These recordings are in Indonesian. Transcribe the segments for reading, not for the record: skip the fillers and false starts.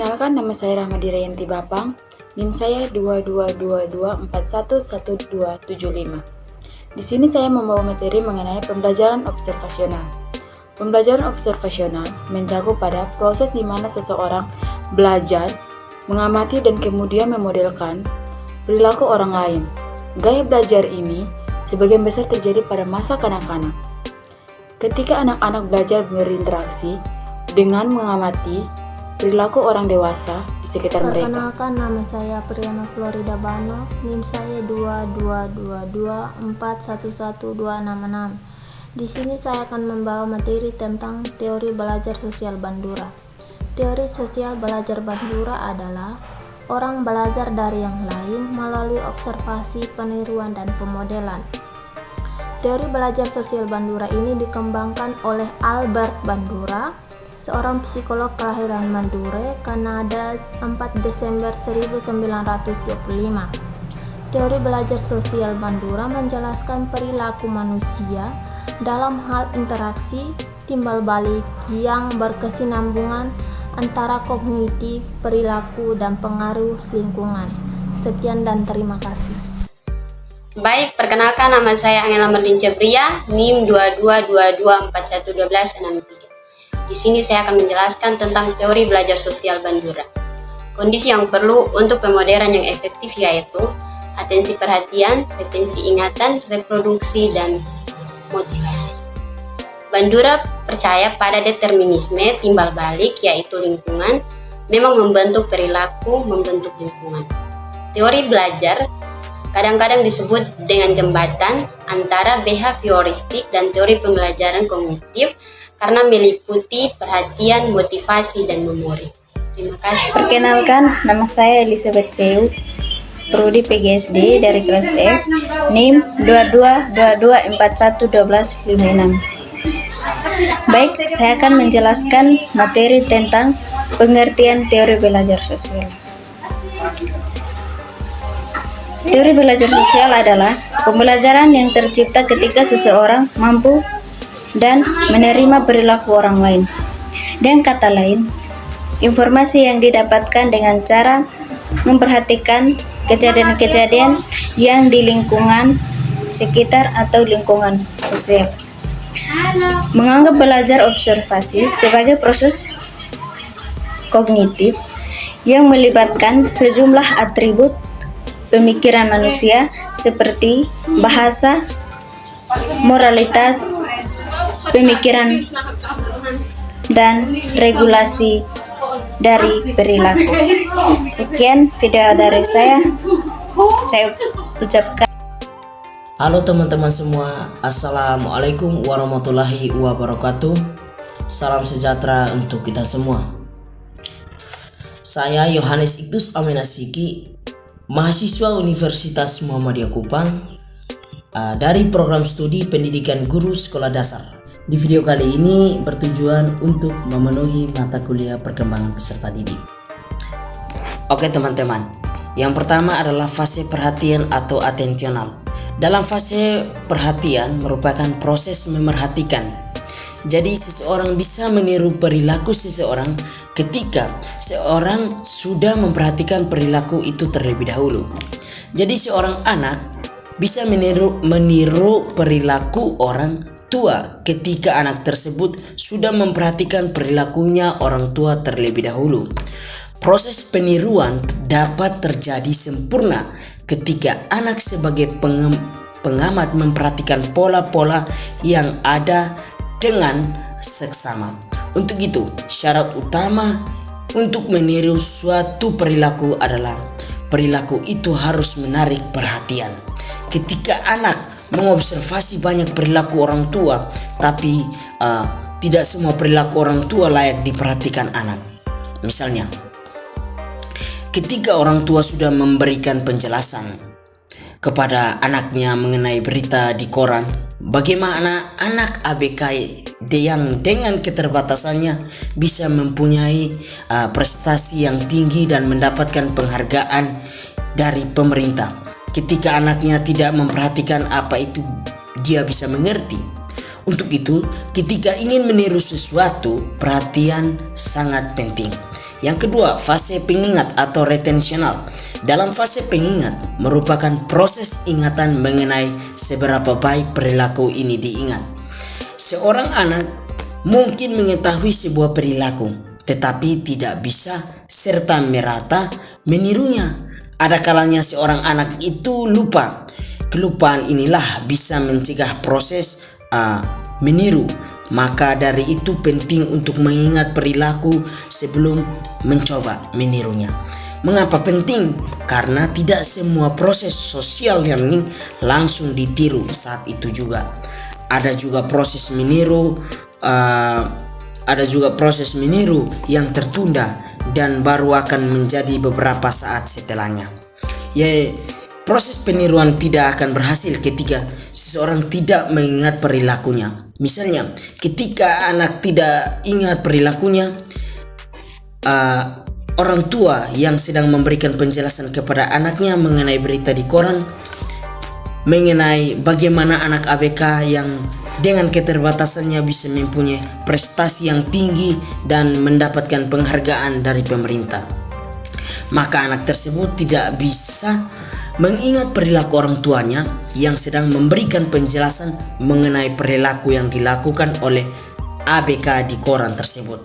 Perkenalkan, nama saya Rahmadi Rayanti Bapang, NIM saya 2222411275. Di sini saya membawa materi mengenai pembelajaran observasional. Pembelajaran observasional mencakup pada proses di mana seseorang belajar, mengamati dan kemudian memodelkan perilaku orang lain. Gaya belajar ini sebagian besar terjadi pada masa kanak-kanak. Ketika anak-anak belajar berinteraksi dengan mengamati perilaku orang dewasa di sekitar mereka. Perkenalkan, nama saya Priyana Florida Bano, NIM saya 2222411266. Di sini saya akan membawa materi tentang teori belajar sosial Bandura. Teori sosial belajar Bandura adalah orang belajar dari yang lain melalui observasi, peniruan, dan pemodelan. Teori belajar sosial Bandura ini dikembangkan oleh Albert Bandura, seorang psikolog kelahiran Madure, Kanada, 4 Desember 1925. Teori belajar sosial Bandura menjelaskan perilaku manusia dalam hal interaksi timbal balik yang berkesinambungan antara kognitif, perilaku, dan pengaruh lingkungan. Sekian dan terima kasih. Baik, perkenalkan, nama saya Angela Merlin Cepria, NIM 2222411263. Di sini saya akan menjelaskan tentang teori belajar sosial Bandura. Kondisi yang perlu untuk pemodern yang efektif yaitu atensi perhatian, retensi ingatan, reproduksi, dan motivasi. Bandura percaya pada determinisme timbal balik, yaitu lingkungan memang membentuk perilaku, membentuk lingkungan. Teori belajar kadang-kadang disebut dengan jembatan antara behavioristik dan teori pembelajaran kognitif karena meliputi perhatian, motivasi, dan memori. Terima kasih. Perkenalkan, nama saya Elizabeth Seu, Prodi PGSD dari kelas F, NIM 2222411256. Baik, saya akan menjelaskan materi tentang pengertian teori belajar sosial. Teori belajar sosial adalah pembelajaran yang tercipta ketika seseorang mampu dan menerima perilaku orang lain. Dengan kata lain, informasi yang didapatkan dengan cara memperhatikan kejadian-kejadian yang di lingkungan sekitar atau lingkungan sosial. Menganggap belajar observasi sebagai proses kognitif yang melibatkan sejumlah atribut pemikiran manusia seperti bahasa, moralitas, pemikiran, dan regulasi dari perilaku. Sekian video dari saya ucapkan. Halo teman-teman semua, Assalamualaikum warahmatullahi wabarakatuh. Salam sejahtera untuk kita semua. Saya Yohanes Iktus Amenasiki, mahasiswa Universitas Muhammadiyah Kupang dari program studi pendidikan guru sekolah dasar. Di video kali ini bertujuan untuk memenuhi mata kuliah perkembangan peserta didik. Oke teman-teman, yang pertama adalah fase perhatian atau atensional. Dalam fase perhatian merupakan proses memerhatikan. Jadi seseorang bisa meniru perilaku seseorang ketika seorang sudah memperhatikan perilaku itu terlebih dahulu. Jadi seorang anak bisa meniru perilaku orang tua ketika anak tersebut sudah memperhatikan perilakunya orang tua terlebih dahulu. Proses peniruan dapat terjadi sempurna ketika anak sebagai pengamat memperhatikan pola-pola yang ada dengan seksama. Untuk itu, syarat utama untuk meniru suatu perilaku adalah perilaku itu harus menarik perhatian. Ketika anak mengobservasi banyak perilaku orang tua, tapi tidak semua perilaku orang tua layak diperhatikan anak. Misalnya, ketika orang tua sudah memberikan penjelasan kepada anaknya mengenai berita di koran, bagaimana anak ABK yang dengan keterbatasannya bisa mempunyai prestasi yang tinggi dan mendapatkan penghargaan dari pemerintah. Ketika anaknya tidak memperhatikan apa itu dia bisa mengerti. Untuk itu, ketika ingin meniru sesuatu, perhatian sangat penting. Yang kedua, fase pengingat atau retensional. Dalam fase pengingat merupakan proses ingatan mengenai seberapa baik perilaku ini diingat. Seorang anak mungkin mengetahui sebuah perilaku, tetapi tidak bisa serta merata menirunya. Ada kalanya seorang anak itu lupa. Kelupaan inilah bisa mencegah proses meniru. Maka dari itu penting untuk mengingat perilaku sebelum mencoba menirunya. Mengapa penting? Karena tidak semua proses social learning langsung ditiru saat itu juga. Ada juga proses meniru yang tertunda dan baru akan menjadi beberapa saat setelahnya. Proses peniruan tidak akan berhasil ketika seseorang tidak mengingat perilakunya. Misalnya, ketika anak tidak ingat perilakunya, orang tua yang sedang memberikan penjelasan kepada anaknya mengenai berita di koran, mengenai bagaimana anak ABK yang dengan keterbatasannya bisa mempunyai prestasi yang tinggi dan mendapatkan penghargaan dari pemerintah, maka anak tersebut tidak bisa mengingat perilaku orang tuanya yang sedang memberikan penjelasan mengenai perilaku yang dilakukan oleh ABK di koran tersebut.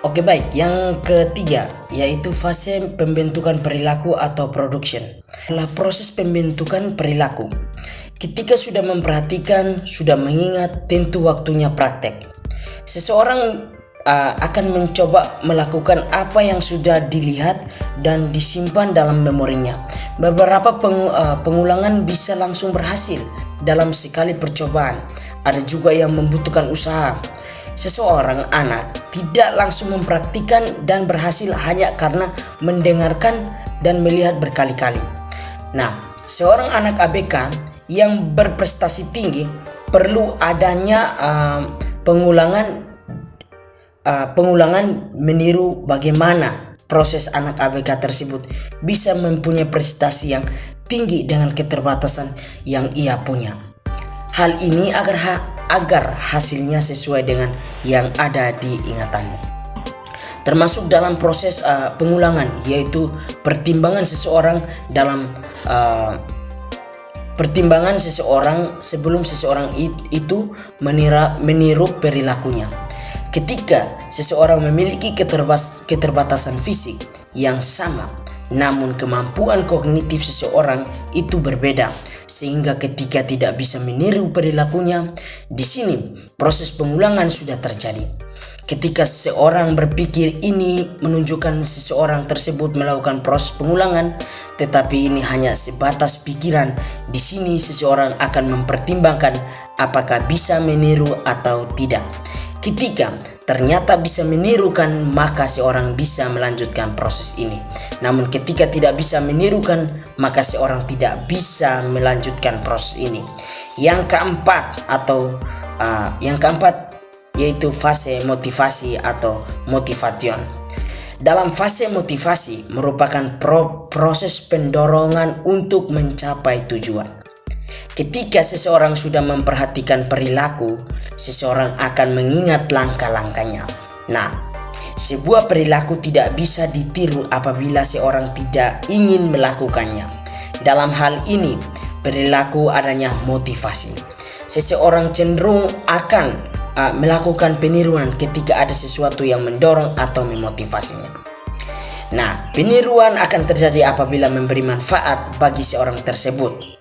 Oke, baik. Yang ketiga yaitu fase pembentukan perilaku atau production. Adalah proses pembentukan perilaku. Ketika sudah memperhatikan, sudah mengingat, tentu waktunya praktek. Seseorang akan mencoba melakukan apa yang sudah dilihat dan disimpan dalam memorinya. Beberapa pengulangan bisa langsung berhasil dalam sekali percobaan. Ada juga yang membutuhkan usaha. Seseorang anak tidak langsung mempraktikkan dan berhasil hanya karena mendengarkan dan melihat berkali-kali. Nah, seorang anak ABK yang berprestasi tinggi perlu adanya pengulangan meniru bagaimana proses anak ABK tersebut bisa mempunyai prestasi yang tinggi dengan keterbatasan yang ia punya. Hal ini agar hasilnya sesuai dengan yang ada di ingatanmu. Termasuk dalam proses pengulangan, yaitu pertimbangan seseorang sebelum seseorang itu meniru perilakunya. Ketika seseorang memiliki keterbatasan fisik yang sama, namun kemampuan kognitif seseorang itu berbeda, sehingga ketika tidak bisa meniru perilakunya, di sini proses pengulangan sudah terjadi. Ketika seseorang berpikir ini menunjukkan seseorang tersebut melakukan proses pengulangan, tetapi ini hanya sebatas pikiran. Di sini seseorang akan mempertimbangkan apakah bisa meniru atau tidak. Ketika ternyata bisa menirukan, maka seorang bisa melanjutkan proses ini. Namun ketika tidak bisa menirukan, maka seorang tidak bisa melanjutkan proses ini. Yang keempat yaitu fase motivasi atau motivation. Dalam fase motivasi merupakan proses pendorongan untuk mencapai tujuan. Ketika seseorang sudah memperhatikan perilaku, seseorang akan mengingat langkah-langkahnya. Nah, sebuah perilaku tidak bisa ditiru apabila seorang tidak ingin melakukannya. Dalam hal ini, perilaku adanya motivasi. Seseorang cenderung akan melakukan peniruan ketika ada sesuatu yang mendorong atau memotivasinya. Nah, peniruan akan terjadi apabila memberi manfaat bagi seorang tersebut,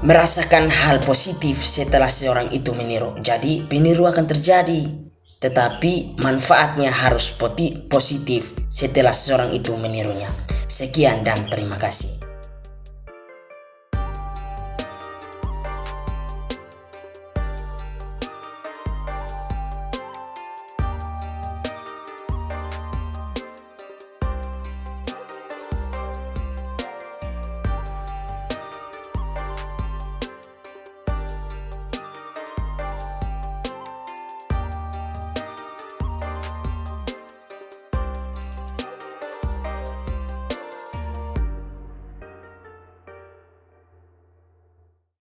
merasakan hal positif setelah seorang itu meniru. Jadi peniru akan terjadi, tetapi manfaatnya harus positif setelah seorang itu menirunya. Sekian dan terima kasih.